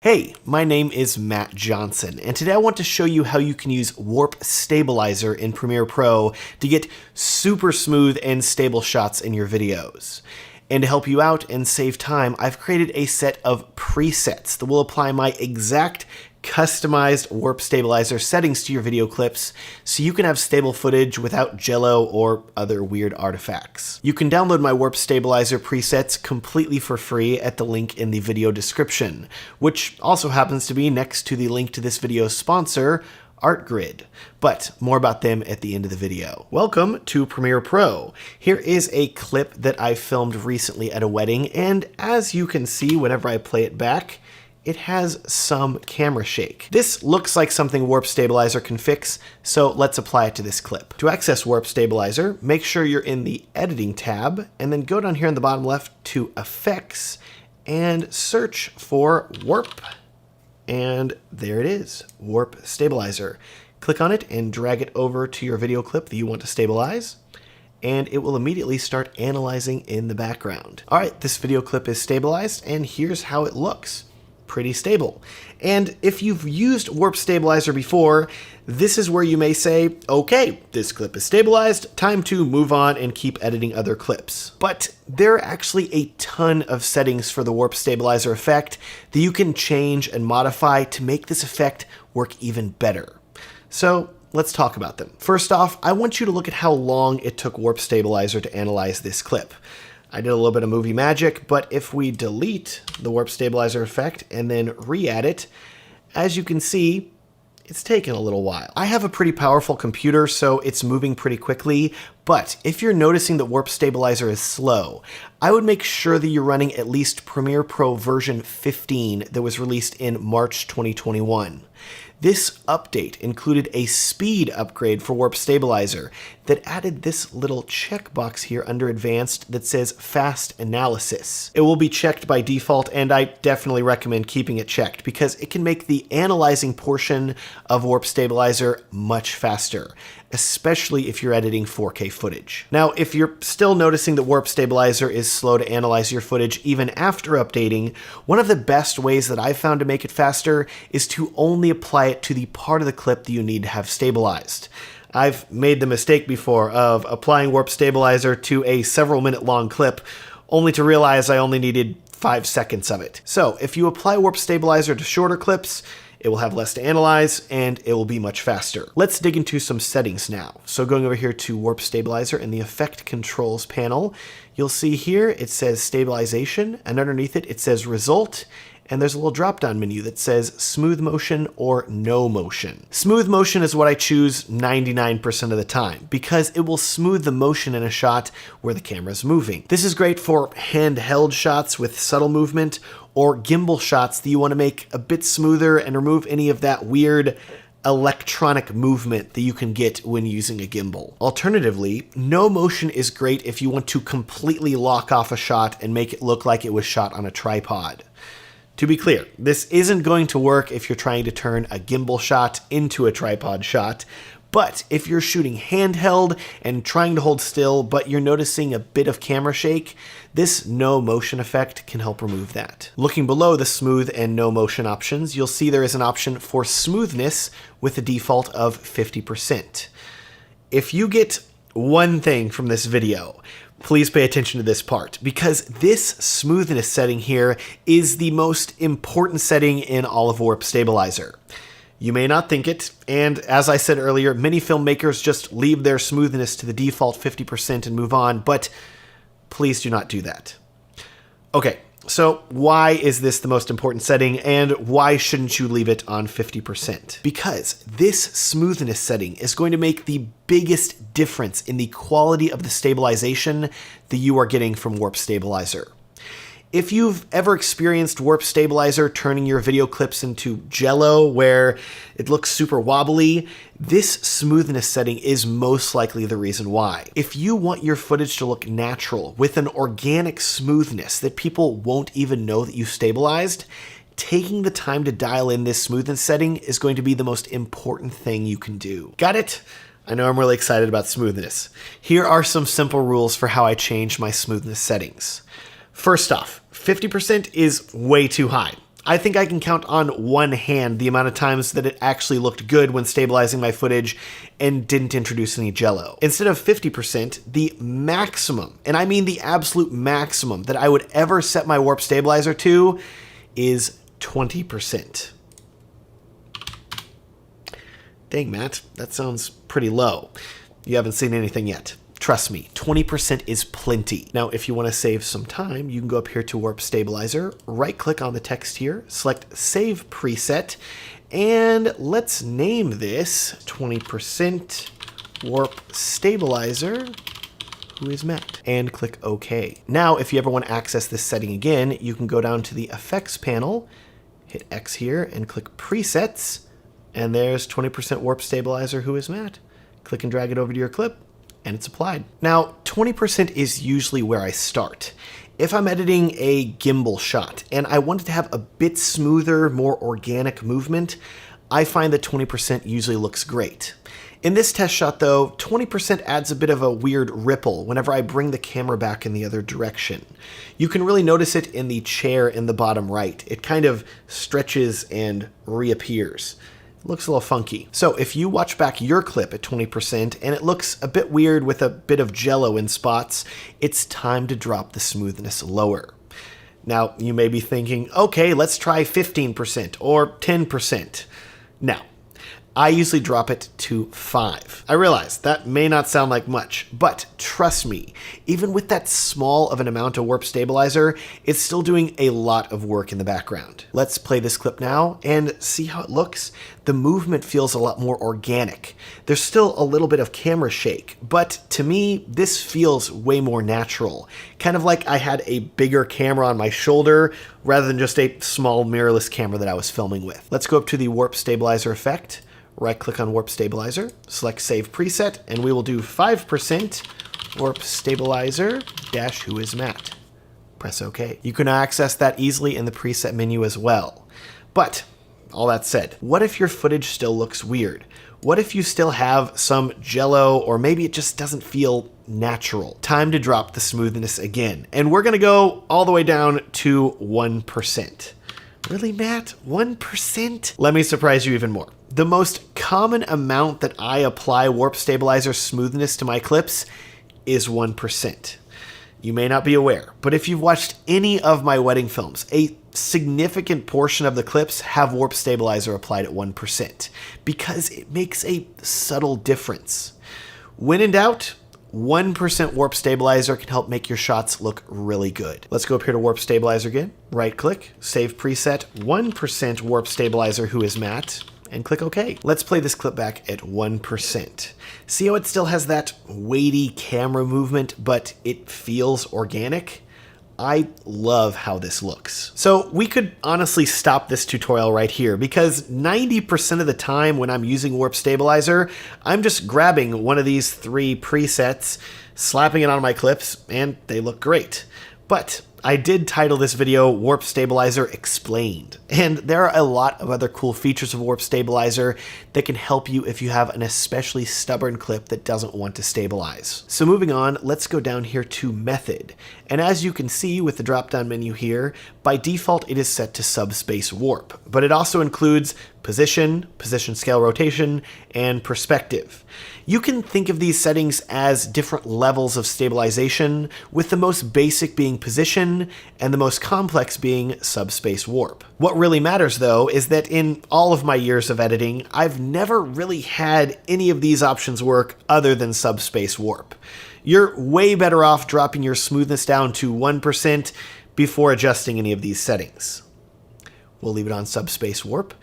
Hey, my name is Matt Johnson, and today I want to show you how you can use Warp Stabilizer in Premiere Pro to get super smooth and stable shots in your videos. And to help you out and save time, I've created a set of presets that will apply my exact customized Warp Stabilizer settings to your video clips so you can have stable footage without jello or other weird artifacts. You can download my Warp Stabilizer presets completely for free at the link in the video description, which also happens to be next to the link to this video's sponsor, Artgrid. But more about them at the end of the video. Welcome to Premiere Pro. Here is a clip that I filmed recently at a wedding, and as you can see whenever I play it back, it has some camera shake. This looks like something Warp Stabilizer can fix, so let's apply it to this clip. To access Warp Stabilizer, make sure you're in the Editing tab, and then go down here in the bottom left to Effects, and search for Warp. And there it is, Warp Stabilizer. Click on it and drag it over to your video clip that you want to stabilize, and it will immediately start analyzing in the background. All right, this video clip is stabilized, and here's how it looks. Pretty stable. And if you've used Warp Stabilizer before, this is where you may say, okay, this clip is stabilized, time to move on and keep editing other clips. But there are actually a ton of settings for the Warp Stabilizer effect that you can change and modify to make this effect work even better. So let's talk about them. First off, I want you to look at how long it took Warp Stabilizer to analyze this clip. I did a little bit of movie magic, but if we delete the Warp Stabilizer effect and then re-add it, as you can see, it's taken a little while. I have a pretty powerful computer, so it's moving pretty quickly, but if you're noticing that Warp Stabilizer is slow, I would make sure that you're running at least Premiere Pro version 15 that was released in March 2021. This update included a speed upgrade for Warp Stabilizer that added this little checkbox here under Advanced that says Fast Analysis. It will be checked by default, and I definitely recommend keeping it checked because it can make the analyzing portion of Warp Stabilizer much faster, especially if you're editing 4K footage. Now, if you're still noticing that Warp Stabilizer is slow to analyze your footage even after updating, one of the best ways that I've found to make it faster is to only apply it to the part of the clip that you need to have stabilized. I've made the mistake before of applying Warp Stabilizer to a several minute long clip, only to realize I only needed 5 seconds of it. So if you apply Warp Stabilizer to shorter clips, it will have less to analyze, and it will be much faster. Let's dig into some settings now. So going over here to Warp Stabilizer in the Effect Controls panel, you'll see here it says Stabilization, and underneath it, it says Result, and there's a little drop-down menu that says Smooth Motion or No Motion. Smooth Motion is what I choose 99% of the time, because it will smooth the motion in a shot where the camera is moving. This is great for handheld shots with subtle movement, or gimbal shots that you want to make a bit smoother and remove any of that weird electronic movement that you can get when using a gimbal. Alternatively, no motion is great if you want to completely lock off a shot and make it look like it was shot on a tripod. To be clear, this isn't going to work if you're trying to turn a gimbal shot into a tripod shot, but if you're shooting handheld and trying to hold still, but you're noticing a bit of camera shake, this no motion effect can help remove that. Looking below the smooth and no motion options, you'll see there is an option for smoothness with a default of 50%. If you get one thing from this video, please pay attention to this part, because this smoothness setting here is the most important setting in all of Warp Stabilizer. You may not think it, and as I said earlier, many filmmakers just leave their smoothness to the default 50% and move on, but please do not do that. Okay, so why is this the most important setting, and why shouldn't you leave it on 50%? Because this smoothness setting is going to make the biggest difference in the quality of the stabilization that you are getting from Warp Stabilizer. If you've ever experienced Warp Stabilizer turning your video clips into jello where it looks super wobbly, this smoothness setting is most likely the reason why. If you want your footage to look natural with an organic smoothness that people won't even know that you stabilized, taking the time to dial in this smoothness setting is going to be the most important thing you can do. Got it? I know I'm really excited about smoothness. Here are some simple rules for how I change my smoothness settings. First off, 50% is way too high. I think I can count on one hand the amount of times that it actually looked good when stabilizing my footage and didn't introduce any jello. Instead of 50%, the maximum, and I mean the absolute maximum that I would ever set my warp stabilizer to is 20%. Dang, Matt, that sounds pretty low. You haven't seen anything yet. Trust me, 20% is plenty. Now, if you want to save some time, you can go up here to Warp Stabilizer, right-click on the text here, select Save Preset, and let's name this 20% Warp Stabilizer, who is Matt, and click OK. Now, if you ever want to access this setting again, you can go down to the Effects panel, hit X here, and click Presets, and there's 20% Warp Stabilizer, who is Matt. Click and drag it over to your clip, and it's applied. Now, 20% is usually where I start. If I'm editing a gimbal shot and I want it to have a bit smoother, more organic movement, I find that 20% usually looks great. In this test shot though, 20% adds a bit of a weird ripple whenever I bring the camera back in the other direction. You can really notice it in the chair in the bottom right. It kind of stretches and reappears. Looks a little funky. So if you watch back your clip at 20% and it looks a bit weird with a bit of jello in spots, it's time to drop the smoothness lower. Now you may be thinking, okay, let's try 15% or 10%. Now, I usually drop it to 5. I realize that may not sound like much, but trust me, even with that small of an amount of warp stabilizer, it's still doing a lot of work in the background. Let's play this clip now and see how it looks. The movement feels a lot more organic. There's still a little bit of camera shake, but to me, this feels way more natural. Kind of like I had a bigger camera on my shoulder rather than just a small mirrorless camera that I was filming with. Let's go up to the warp stabilizer effect. Right-click on Warp Stabilizer, select Save Preset, and we will do 5% Warp Stabilizer dash Who is Matt. Press OK. You can access that easily in the preset menu as well. But, all that said, what if your footage still looks weird? What if you still have some jello, or maybe it just doesn't feel natural? Time to drop the smoothness again. And we're gonna go all the way down to 1%. Really, Matt? 1%? Let me surprise you even more. The most common amount that I apply Warp Stabilizer smoothness to my clips is 1%. You may not be aware, but if you've watched any of my wedding films, a significant portion of the clips have Warp Stabilizer applied at 1% because it makes a subtle difference. When in doubt, 1% Warp Stabilizer can help make your shots look really good. Let's go up here to Warp Stabilizer again, right-click, Save Preset, 1% Warp Stabilizer Who is Matt, and click OK. Let's play this clip back at 1%. See how it still has that weighty camera movement, but it feels organic? I love how this looks. So we could honestly stop this tutorial right here because 90% of the time when I'm using Warp Stabilizer, I'm just grabbing one of these 3 presets, slapping it on my clips, and they look great. But I did title this video Warp Stabilizer Explained, and there are a lot of other cool features of Warp Stabilizer that can help you if you have an especially stubborn clip that doesn't want to stabilize. So moving on, let's go down here to Method, and as you can see with the drop-down menu here, by default it is set to subspace warp, but it also includes position, position scale rotation, and perspective. You can think of these settings as different levels of stabilization, with the most basic being position and the most complex being subspace warp. What really matters though is that in all of my years of editing, I've never really had any of these options work other than subspace warp. You're way better off dropping your smoothness down to 1% before adjusting any of these settings. We'll leave it on subspace warp.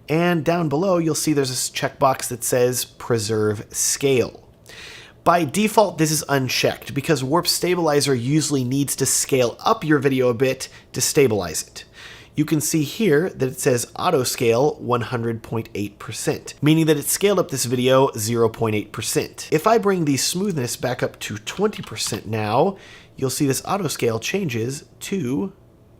And down below, you'll see there's this checkbox that says Preserve Scale. By default, this is unchecked because Warp Stabilizer usually needs to scale up your video a bit to stabilize it. You can see here that it says Auto Scale 100.8%, meaning that it scaled up this video 0.8%. If I bring the smoothness back up to 20% now, you'll see this auto scale changes to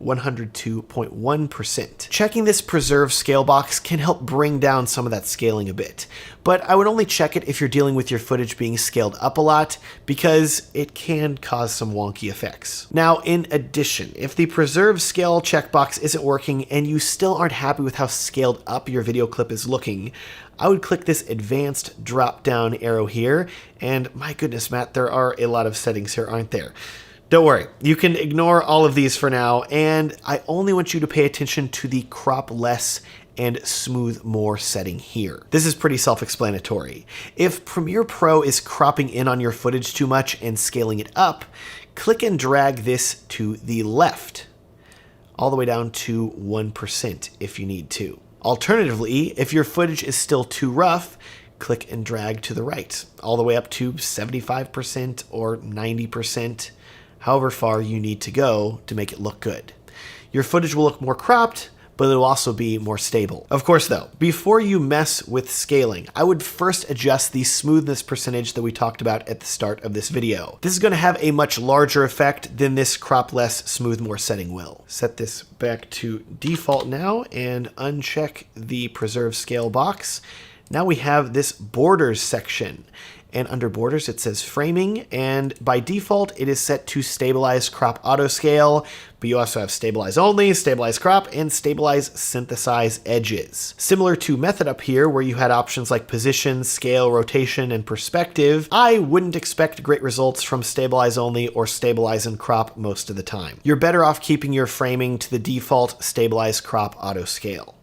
102.1%. Checking this preserve scale box can help bring down some of that scaling a bit, but I would only check it if you're dealing with your footage being scaled up a lot, because it can cause some wonky effects. Now, in addition, if the preserve scale checkbox isn't working and you still aren't happy with how scaled up your video clip is looking, I would click this advanced drop down arrow here, and my goodness, Matt, there are a lot of settings here, aren't there? Don't worry, you can ignore all of these for now, and I only want you to pay attention to the crop less and smooth more setting here. This is pretty self-explanatory. If Premiere Pro is cropping in on your footage too much and scaling it up, click and drag this to the left, all the way down to 1% if you need to. Alternatively, if your footage is still too rough, click and drag to the right, all the way up to 75% or 90%. However far you need to go to make it look good. Your footage will look more cropped, but it will also be more stable. Of course though, before you mess with scaling, I would first adjust the smoothness percentage that we talked about at the start of this video. This is going to have a much larger effect than this crop less, smooth more setting will. Set this back to default now and uncheck the preserve scale box. Now we have this borders section. And under borders, it says framing, and by default, it is set to stabilize crop auto scale, but you also have stabilize only, stabilize crop, and stabilize synthesize edges. Similar to method up here, where you had options like position, scale, rotation, and perspective, I wouldn't expect great results from stabilize only or stabilize and crop most of the time. You're better off keeping your framing to the default stabilize crop auto scale.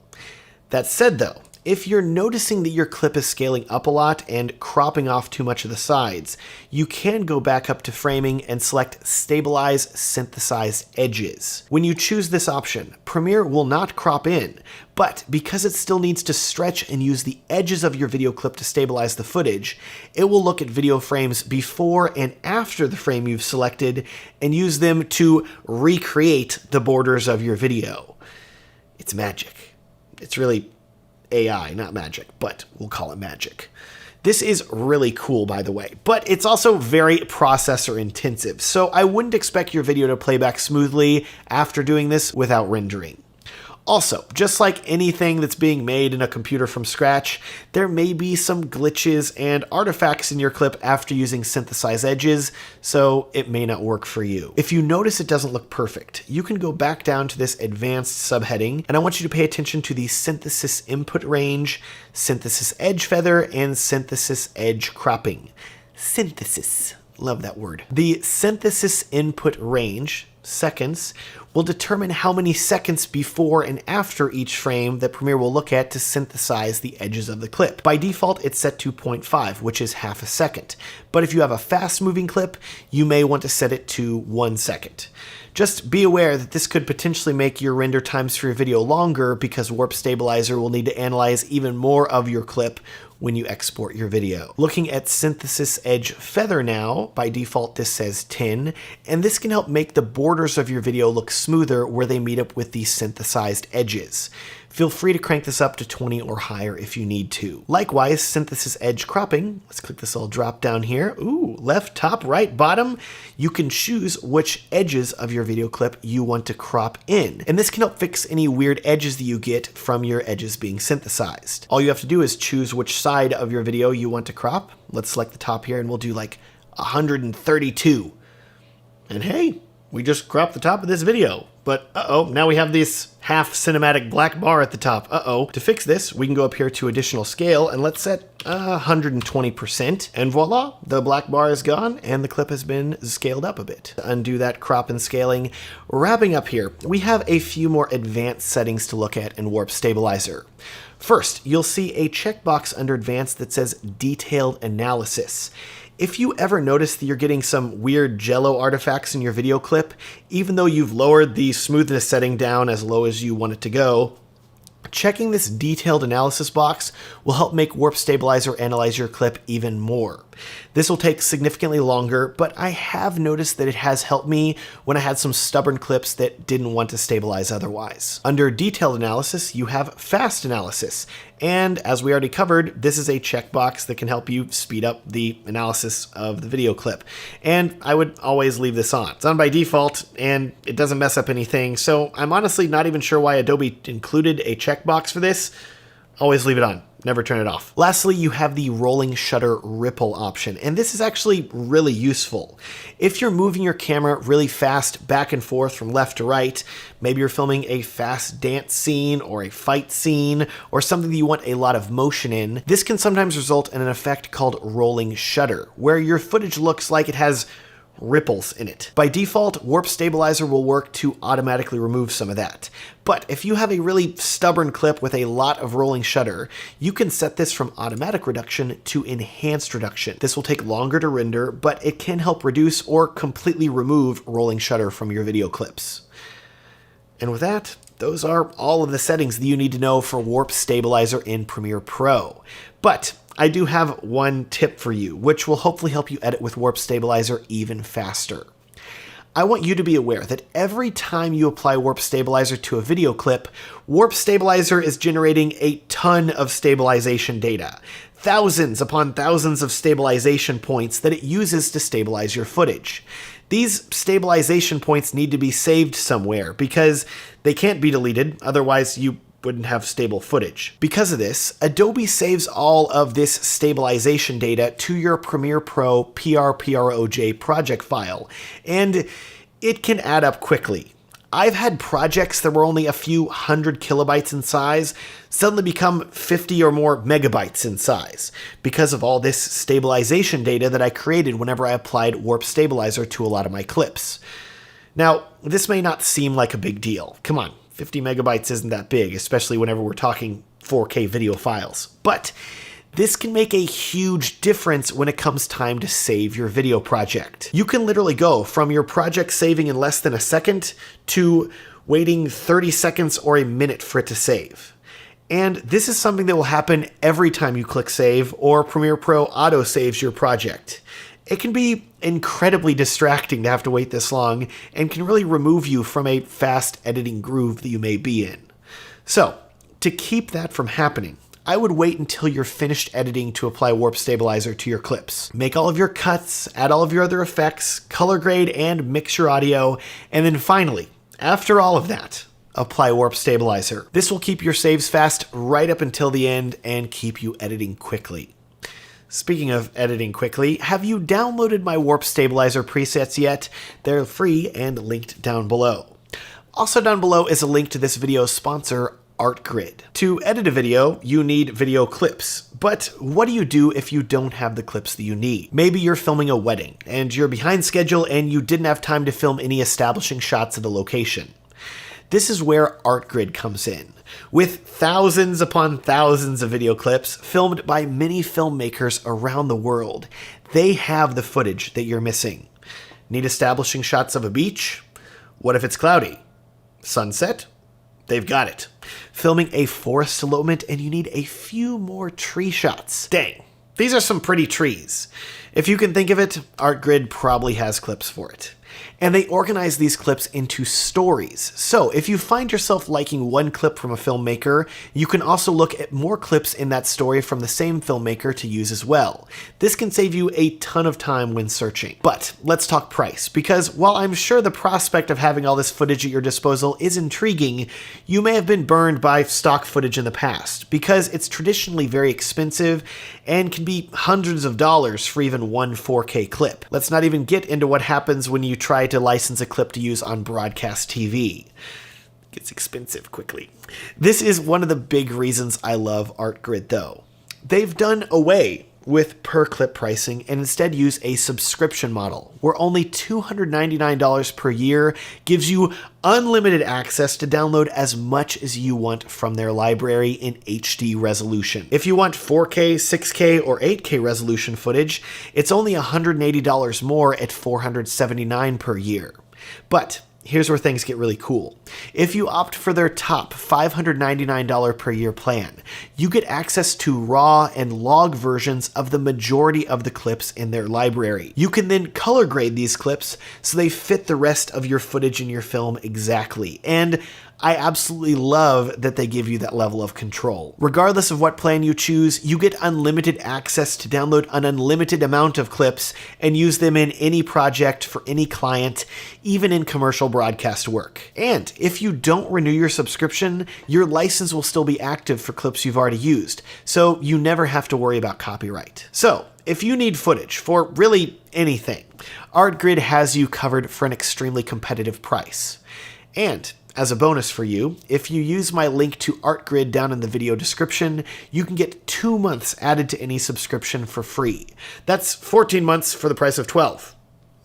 That said though, if you're noticing that your clip is scaling up a lot and cropping off too much of the sides, you can go back up to framing and select Stabilize Synthesize Edges. When you choose this option, Premiere will not crop in, but because it still needs to stretch and use the edges of your video clip to stabilize the footage, it will look at video frames before and after the frame you've selected and use them to recreate the borders of your video. It's magic. It's really AI, not magic, but we'll call it magic. This is really cool, by the way, but it's also very processor intensive, so I wouldn't expect your video to play back smoothly after doing this without rendering. Also, just like anything that's being made in a computer from scratch, there may be some glitches and artifacts in your clip after using Synthesize Edges, so it may not work for you. If you notice it doesn't look perfect, you can go back down to this advanced subheading, and I want you to pay attention to the Synthesis Input Range, Synthesis Edge Feather, and Synthesis Edge Cropping. Synthesis. Love that word. The Synthesis Input Range, seconds, will determine how many seconds before and after each frame that Premiere will look at to synthesize the edges of the clip. By default, it's set to 0.5, which is half a second. But if you have a fast-moving clip, you may want to set it to 1 second. Just be aware that this could potentially make your render times for your video longer because Warp Stabilizer will need to analyze even more of your clip when you export your video. Looking at Synthesis Edge Feather now, by default this says 10, and this can help make the borders of your video look smoother where they meet up with the synthesized edges. Feel free to crank this up to 20 or higher if you need to. Likewise, Synthesis Edge Cropping, let's click this little drop down here. Ooh, left, top, right, bottom. You can choose which edges of your video clip you want to crop in. And this can help fix any weird edges that you get from your edges being synthesized. All you have to do is choose which side of your video you want to crop. Let's select the top here and we'll do like 132. And hey, we just cropped the top of this video. But uh-oh, now we have this half cinematic black bar at the top. Uh-oh. To fix this, we can go up here to additional scale and let's set 120%. And voila, the black bar is gone and the clip has been scaled up a bit. To undo that crop and scaling, wrapping up here, we have a few more advanced settings to look at in Warp Stabilizer. First, you'll see a checkbox under Advanced that says Detailed Analysis. If you ever notice that you're getting some weird jello artifacts in your video clip, even though you've lowered the smoothness setting down as low as you want it to go, Checking this detailed analysis box will help make Warp Stabilizer analyze your clip even more. This will take significantly longer, but I have noticed that it has helped me when I had some stubborn clips that didn't want to stabilize otherwise. Under detailed analysis, you have fast analysis, and as we already covered, this is a checkbox that can help you speed up the analysis of the video clip. And I would always leave this on. It's on by default, and it doesn't mess up anything, so I'm honestly not even sure why Adobe included a checkbox for this. Always leave it on. Never turn it off. Lastly, you have the rolling shutter ripple option, and this is actually really useful. If you're moving your camera really fast back and forth from left to right, maybe you're filming a fast dance scene or a fight scene or something that you want a lot of motion in, this can sometimes result in an effect called rolling shutter, where your footage looks like it has ripples in it. By default, Warp Stabilizer will work to automatically remove some of that. But if you have a really stubborn clip with a lot of rolling shutter, you can set this from automatic reduction to enhanced reduction. This will take longer to render, but it can help reduce or completely remove rolling shutter from your video clips. And with that, those are all of the settings that you need to know for Warp Stabilizer in Premiere Pro. But I do have one tip for you, which will hopefully help you edit with Warp Stabilizer even faster. I want you to be aware that every time you apply Warp Stabilizer to a video clip, Warp Stabilizer is generating a ton of stabilization data. Thousands upon thousands of stabilization points that it uses to stabilize your footage. These stabilization points need to be saved somewhere because they can't be deleted, otherwise you wouldn't have stable footage. Because of this, Adobe saves all of this stabilization data to your Premiere Pro PRPROJ project file, and it can add up quickly. I've had projects that were only a few hundred kilobytes in size suddenly become 50 or more megabytes in size because of all this stabilization data that I created whenever I applied Warp Stabilizer to a lot of my clips. Now, this may not seem like a big deal. Come on. 50 megabytes isn't that big, especially whenever we're talking 4K video files. But this can make a huge difference when it comes time to save your video project. You can literally go from your project saving in less than a second to waiting 30 seconds or a minute for it to save. And this is something that will happen every time you click save or Premiere Pro auto saves your project. It can be incredibly distracting to have to wait this long and can really remove you from a fast editing groove that you may be in. So, to keep that from happening, I would wait until you're finished editing to apply Warp Stabilizer to your clips. Make all of your cuts, add all of your other effects, color grade and mix your audio, and then finally, after all of that, apply Warp Stabilizer. This will keep your saves fast right up until the end and keep you editing quickly. Speaking of editing quickly, have you downloaded my Warp Stabilizer presets yet? They're free and linked down below. Also down below is a link to this video's sponsor, Artgrid. To edit a video, you need video clips. But what do you do if you don't have the clips that you need? Maybe you're filming a wedding, and you're behind schedule and you didn't have time to film any establishing shots of the location. This is where Artgrid comes in. With thousands upon thousands of video clips filmed by many filmmakers around the world, they have the footage that you're missing. Need establishing shots of a beach? What if it's cloudy? Sunset? They've got it. Filming a forest elopement and you need a few more tree shots. Dang, these are some pretty trees. If you can think of it, Artgrid probably has clips for it. And they organize these clips into stories. So if you find yourself liking one clip from a filmmaker, you can also look at more clips in that story from the same filmmaker to use as well. This can save you a ton of time when searching. But let's talk price, because while I'm sure the prospect of having all this footage at your disposal is intriguing, you may have been burned by stock footage in the past, because it's traditionally very expensive and can be hundreds of dollars for even one 4K clip. Let's not even get into what happens when you try to license a clip to use on broadcast TV. It gets expensive quickly. This is one of the big reasons I love Artgrid though. They've done away with per clip pricing and instead use a subscription model where only $299 per year gives you unlimited access to download as much as you want from their library in HD resolution. If you want 4K, 6K, or 8K resolution footage, it's only $180 more at $479 per year. But here's where things get really cool. If you opt for their top $599 per year plan, you get access to raw and log versions of the majority of the clips in their library. You can then color grade these clips so they fit the rest of your footage in your film exactly. And I absolutely love that they give you that level of control. Regardless of what plan you choose, you get unlimited access to download an unlimited amount of clips and use them in any project for any client, even in commercial broadcast work. And if you don't renew your subscription, your license will still be active for clips you've already used, so you never have to worry about copyright. So, if you need footage for really anything, Artgrid has you covered for an extremely competitive price. And as a bonus for you, if you use my link to Artgrid down in the video description, you can get 2 months added to any subscription for free. That's 14 months for the price of 12.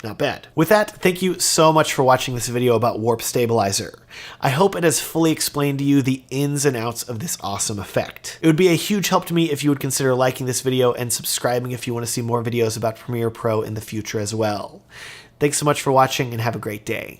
Not bad. With that, thank you so much for watching this video about Warp Stabilizer. I hope it has fully explained to you the ins and outs of this awesome effect. It would be a huge help to me if you would consider liking this video and subscribing if you want to see more videos about Premiere Pro in the future as well. Thanks so much for watching and have a great day.